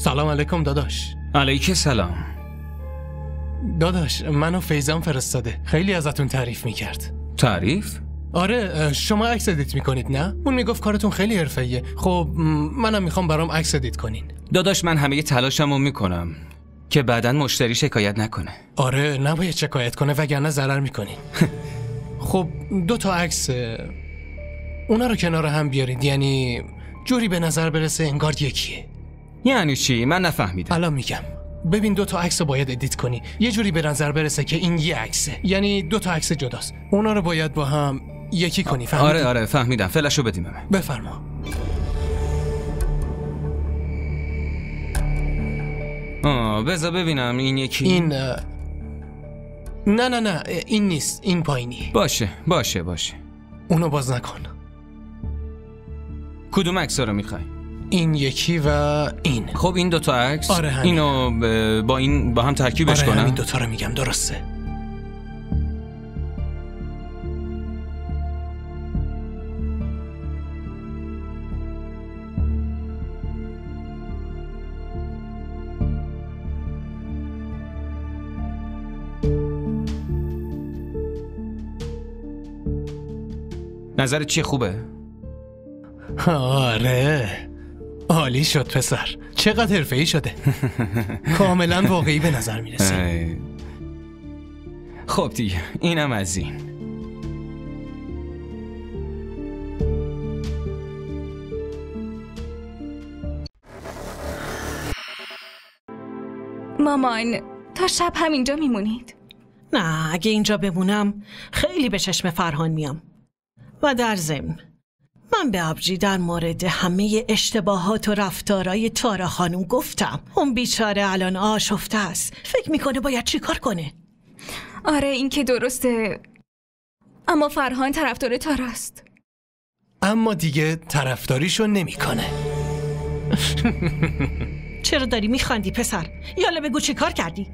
سلام علیکم داداش. علیک سلام. داداش منو فیضان فرستاده، خیلی ازتون تعریف میکرد. تعریف؟ آره شما عکس ادیت میکنید نه؟ اون میگفت کارتون خیلی حرفه‌ایه. خب منم میخوام برام عکس ادیت کنین. داداش من همه تلاشمو میکنم که بعداً مشتری شکایت نکنه. آره نباید شکایت کنه وگرنه ضرر میکنین. خب 2 تا عکس اونا رو کنار هم بیارید، یعنی جوری به نظر برسه انگار یکیه. یعنی چی؟ من نفهمیدم. الان میگم. ببین 2 تا عکس رو باید ادیت کنی، یه جوری به نظر برسه که این یه عکسه، یعنی 2 تا عکس جداست. اونا رو باید با هم یکی کنی. فهمیدی؟ آره فهمیدم. فلشو بدیم من. بفرما. بذار ببینم این یکی. این نه این نیست، این پایینی. باشه اونو باز نکن. کدوم عکس رو میخوای؟ این یکی و این. خب این 2 تا عکس. آره همین. اینو با این با هم ترکیبش کنم. همین 2 تا رو میگم. درسته. نظرت چیه؟ خوبه؟ آره عالی شد پسر، چقدر حرفه‌ای شده. کاملا واقعی به نظر میرسه. خب دیگه اینم از این. مامان تا شب همینجا میمونید؟ نه اگه اینجا بمونم خیلی به چشم فرهان میام. و در ضمن من به ابری در مورد همه اشتباهات و رفتارای تارا خانم گفتم. اون بیچاره الان آشفته است، فکر میکنه باید چی کار کنه. آره این که درسته، اما فرهان طرفدار تاراست. اما دیگه طرفداریشو نمیکنه. چرا داری میخندی پسر؟ یالا بگو چی کار کردی؟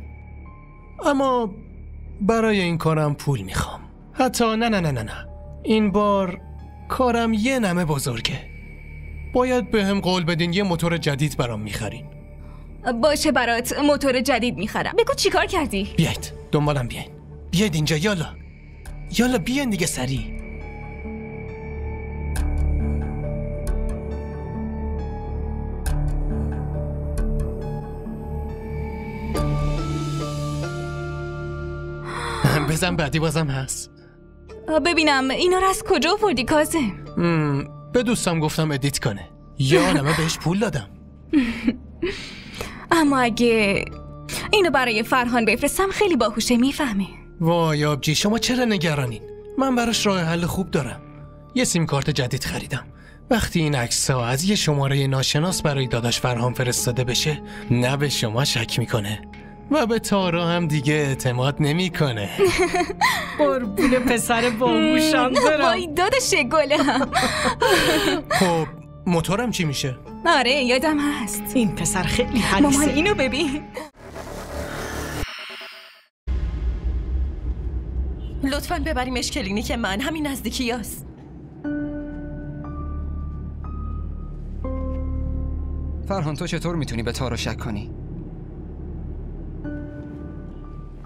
اما برای این کارم پول میخوام. حتی نه این بار کارم یه نمه بزرگه. باید به هم قول بدین یه موتور جدید برام میخرین. باشه برات موتور جدید میخرم. بگو چی کار کردی؟ بیایید دنبالم بیاین. بیاید اینجا یالا بیاین دیگه سریع. بزن بعدی بازم هست. ببینم اینا رو از کجا آوردی کاظم؟ به دوستم گفتم ادیت کنه، یه عالمه بهش پول دادم. اما اگه اینو برای فرهان بفرستم خیلی باهوشه، میفهمه. وای آبجی شما چرا نگرانین؟ من براش راه حل خوب دارم. یه سیم کارت جدید خریدم. وقتی این عکس‌ها از یه شماره ناشناس برای داداش فرهان فرستاده بشه، نه به شما شک میکنه و به تارا هم دیگه اعتماد نمیکنه. قربون پسر باهوشم برم. وای داداش گلم. خب موتورم چی میشه؟ آره یادم هست. این پسر خیلی حریصه. مامان اینو ببین. لطفاً ببریمش کلینیک من، همین نزدیکی هست. فرهان تو چطور میتونی به تارا شک کنی؟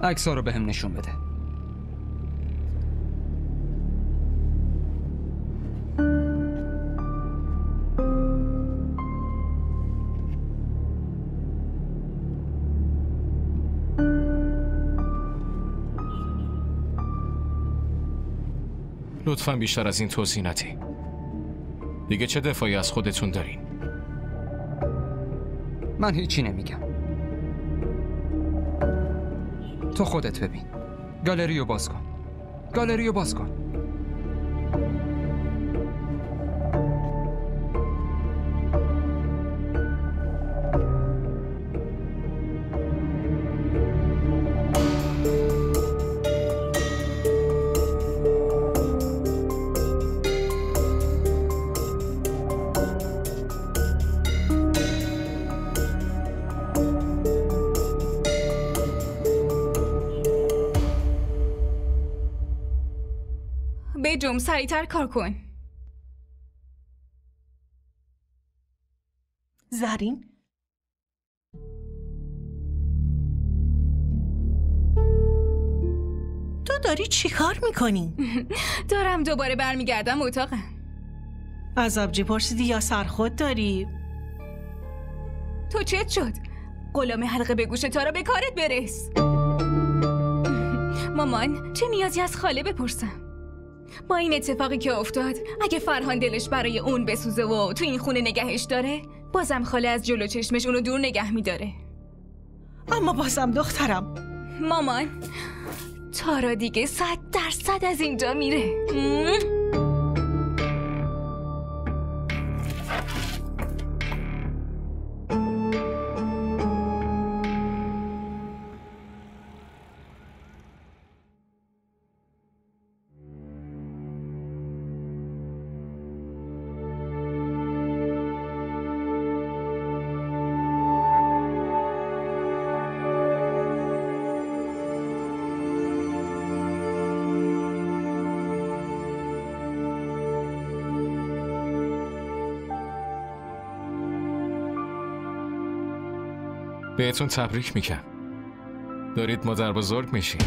عکس‌ها رو بهم نشون بده. لطفاً بیشتر از این توضیح ندی. دیگه چه دفاعی از خودتون دارین؟ من هیچی نمیگم. تو خودت ببین. گالریو باز کن. بجم سریعتر کار کن. زرین داری چی کار میکنی؟ دارم دوباره برمیگردم اتاقم. از آبجی پرسیدی یا سرخود داری؟ تو چت شد؟ غلام حلقه به گوش تارا به کارت برس. مامان چه نیازی از خاله بپرسم؟ با این اتفاقی که افتاد اگه فرهان دلش برای اون بسوزه و تو این خونه نگهش داره، بازم خاله از جلو چشمش اونو دور نگه میداره. اما بازم دخترم. مامان تارا دیگه 100% از اینجا میره. بهتون تبریک میگم. دارید مادر بزرگ میشین.